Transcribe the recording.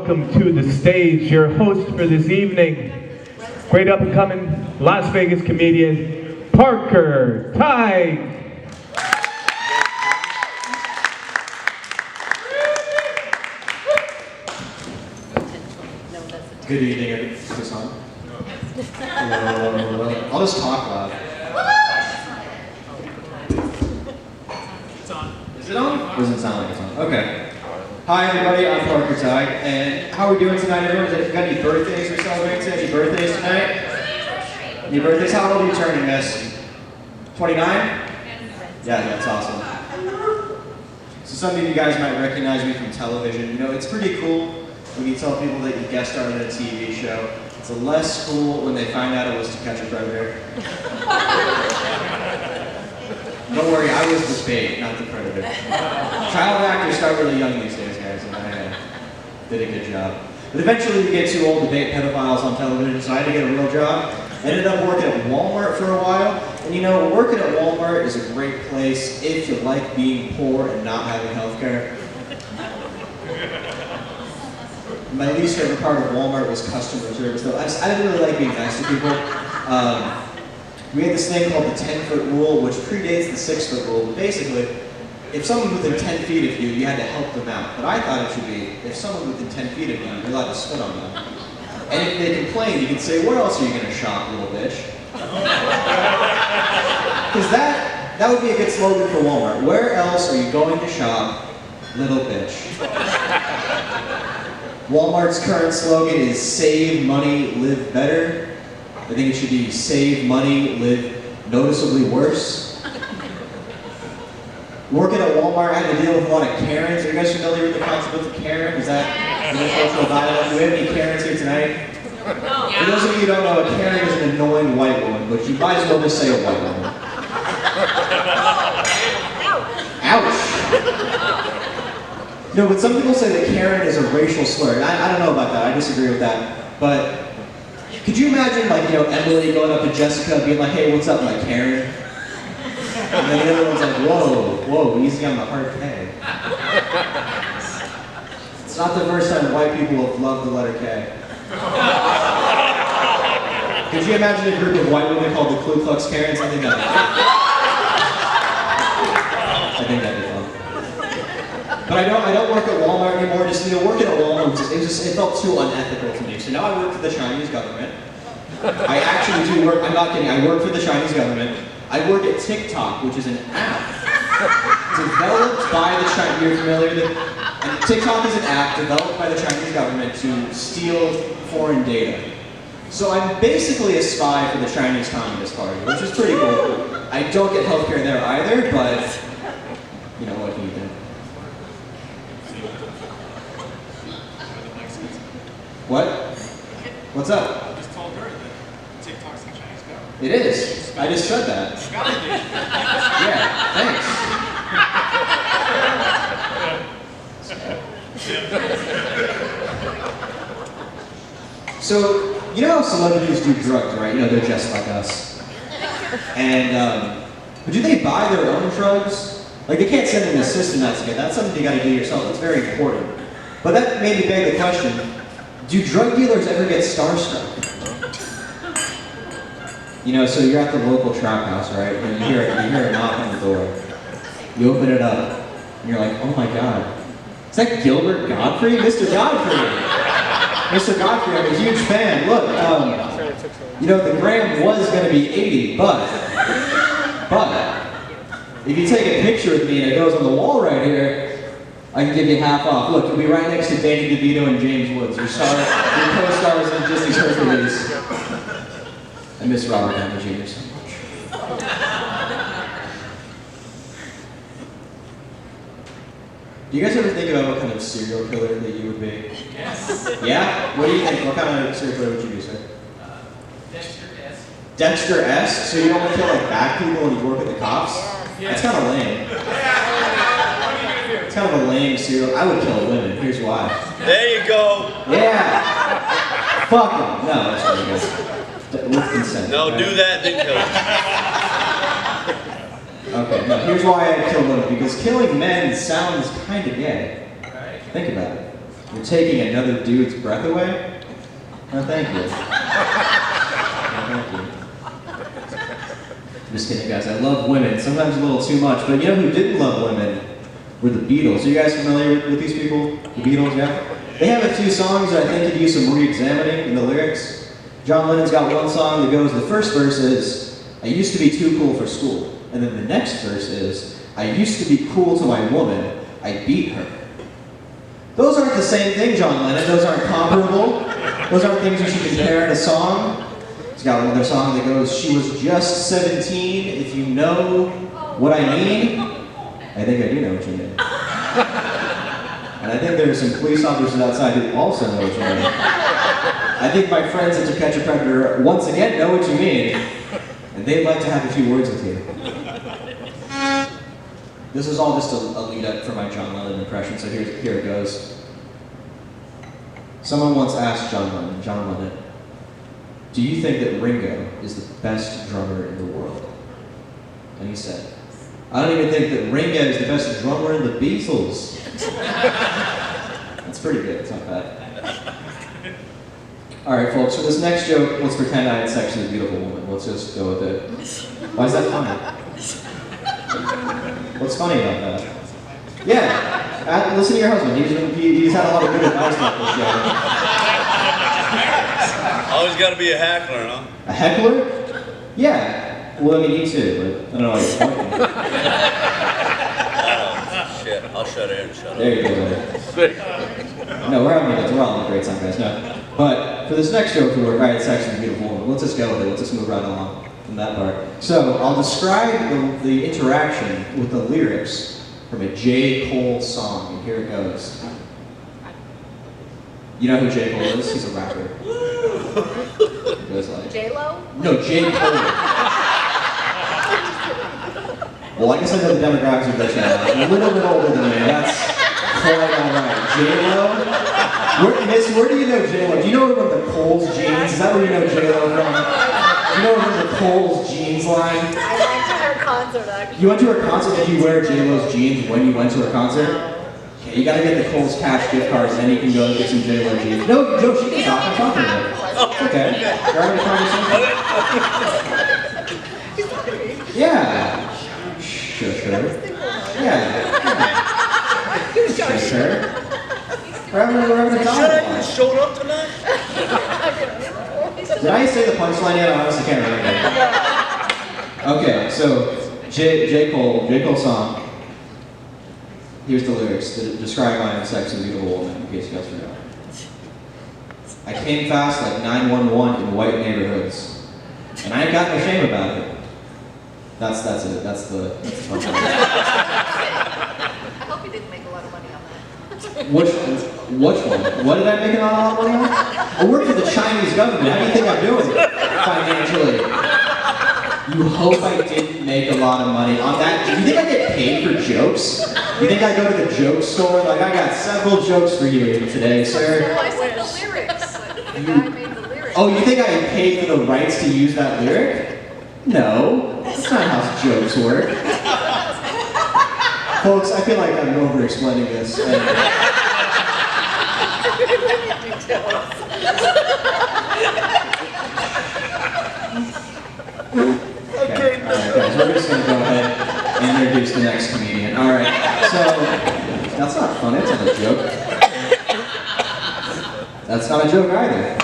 welcome to the stage your host for this evening, great up-and-coming Las Vegas comedian, Parker Tighe. Good evening, is this on? I'll just talk loud. It's on. Is it on? Or does it sound like it's on? Okay. Hi everybody, I'm Parker Tighe, and how are we doing tonight, everyone? Got any birthdays we're celebrating today? Any birthdays tonight? Any birthdays? How old are you turning, miss? 29? Yeah, that's awesome. So some of you guys might recognize me from television. You know, it's pretty cool when you tell people that you guest starred in a TV show. It's less cool when they find out it was To Catch a Predator. Don't worry, I was the bait, not the predator. Child actors start really young these days, guys, and I did a good job. But eventually you get too old to date pedophiles on television, so I had to get a real job. Ended up working at Walmart for a while, and you know, working at Walmart is a great place if you like being poor and not having health care. My least favorite part of Walmart was customer service, though. I didn't really like being nice to people. We had this thing called the 10-foot rule, which predates the 6-foot rule. But basically, if someone within 10 feet of you, you had to help them out. But I thought it should be, if someone within 10 feet of you, you're allowed to spit on them. And if they complain, you can say, where else are you going to shop, little bitch? Because that would be a good slogan for Walmart. Where else are you going to shop, little bitch? Walmart's current slogan is save money, live better. I think it should be save money, live noticeably worse. Working at Walmart, I had to deal with a lot of Karens. Are you guys familiar with the concept of Karen? Is that cultural dialect? Do we have any Karens here tonight? No. For those of you who don't know, a Karen is an annoying white woman, but you might as well just say a white woman. Ouch. No, but some people say that Karen is a racial slur. I don't know about that. I disagree with that. But could you imagine, like, you know, Emily going up to Jessica being like, hey, what's up, my Karen? And then the other one's like, whoa, easy on the hard K. It's not the first time white people have loved the letter K. Could you imagine a group of white women called the Ku Klux Karens? I think that'd be fun. But I don't work at Walmart anymore. Just, you know, working at Walmart, it felt too unethical to me. So now I work for the Chinese government. I actually do work, I'm not kidding, I work for the Chinese government. I work at TikTok, which is an app developed by the Chinese, you're familiar with it? And TikTok is an app developed by the Chinese government to steal foreign data. So I'm basically a spy for the Chinese Communist Party, which is pretty cool. I don't get healthcare there either, but you know, what can you do? What? What's up? I just told her that TikTok's the Chinese government. It is. I just said that. Yeah, thanks. So, you know how celebrities do drugs, right? You know, they're just like us. And, but do they buy their own drugs? Like, they can't send an assistant out to get that. That's something you gotta do yourself. It's very important. But that made me beg the question, do drug dealers ever get starstruck? You know, so you're at the local trap house, right? And you hear a knock on the door. You open it up, and you're like, oh my God. Is that Gilbert Godfrey? Mr. Godfrey! Mr. Godfrey, I'm a huge fan. Look, you know, the gram was gonna be 80, but, if you take a picture with me and it goes on the wall right here, I can give you half off. Look, you'll be right next to Danny DeVito and James Woods, your co-stars in Disney's Hercules. I miss Robert Downey Jr. so much. Do you guys ever think about what kind of serial killer that you would be? Yes. Yeah? What do you think? What kind of serial killer would you be, sir? Dexter S. Dexter S? So you only kill like bad people and you work at the cops? Yeah. That's kind of lame. It's kind of a lame serial. I would kill women. Here's why. There you go. Yeah. Fuck them. No, that's pretty good. With consent. No, right? do that, then kill him. Okay, now here's why I kill women. Because killing men sounds kind of gay. Think about it. You're taking another dude's breath away? No, thank you. No, thank you. I'm just kidding, guys. I love women. Sometimes a little too much. But you know who didn't love women? Were the Beatles. Are you guys familiar with these people? The Beatles, yeah? They have a few songs that I think could use some re-examining in the lyrics. John Lennon's got one song that goes, the first verse is, I used to be too cool for school. And then the next verse is, I used to be cool to my woman, I beat her. Those aren't the same thing, John Lennon. Those aren't comparable. Those aren't things you should compare in a song. He's got another song that goes, she was just 17, if you know what I mean. I think I do know what you mean. And I think there are some police officers outside who also know what you mean. I think my friends at To Catch a Predator once again know what you mean, and they'd like to have a few words with you. This is all just a lead up for my John Lennon impression, so here it goes. Someone once asked John Lennon, do you think that Ringo is the best drummer in the world? And he said, I don't even think that Ringo is the best drummer in the Beatles. That's pretty good, it's not bad. Alright folks, for this next joke, let's pretend I had sex with a beautiful woman. Let's just go with it. Why is that funny? What's funny about that? Yeah, listen to your husband. He's had a lot of good advice about this show. Always got to be a heckler, huh? A heckler? Yeah. Well, I mean, you too, but I don't know why you're pointing. Oh, shit. I'll shut in. Shut up. There you go, buddy. No, we're all having a great time, guys. No. But for this next joke, I had sex with a beautiful woman. Let's just go with it. Let's just move right along from that part. So I'll describe the interaction with the lyrics from a J. Cole song, and here it goes. You know who J. Cole is? He's a rapper. It goes like J-Lo? No, J. Cole. Well, I guess I know the demographics of that channel. A little bit older than me. That's quite alright. J-Lo? Miss, where do you know J-Lo? Do you know her from the Cole's jeans? Is that where you know J-Lo from? Do you know her from the Cole's jeans line? I went to her concert, actually. You went to her concert? Did you wear J-Lo's jeans when you went to her concert? Okay, you gotta get the Cole's cash gift cards, and then you can go and get some J-Lo jeans. No, Joe, she can stop. I'm talking to her. Okay. You're having a conversation? Yeah. Shush her. Yeah. Shush her. We're having a Should I even showed up tonight? Did I say the punchline yet? I honestly can't remember. Okay, so J. Cole song. Here's the lyrics to describe my own sex with a beautiful woman, in case you guys forgot. I came fast like 911 in white neighborhoods, and I ain't got no shame about it. That's it. That's the punchline. I hope you didn't make a lot of money on that. Which one? What did I make a lot of money on? I work for the Chinese government. How do you think I'm doing financially? You hope I didn't make a lot of money on that? Do you think I get paid for jokes? You think I go to the joke store? Like, I got several jokes for you today, sir. No, I said the lyrics. The guy made the lyrics. Oh, you think I paid for the rights to use that lyric? No, that's not how jokes work. Folks, I feel like I'm over-explaining this. Okay, alright guys, we're just going to go ahead and introduce the next comedian. Alright, so, that's not funny, that's not a joke. That's not a joke either.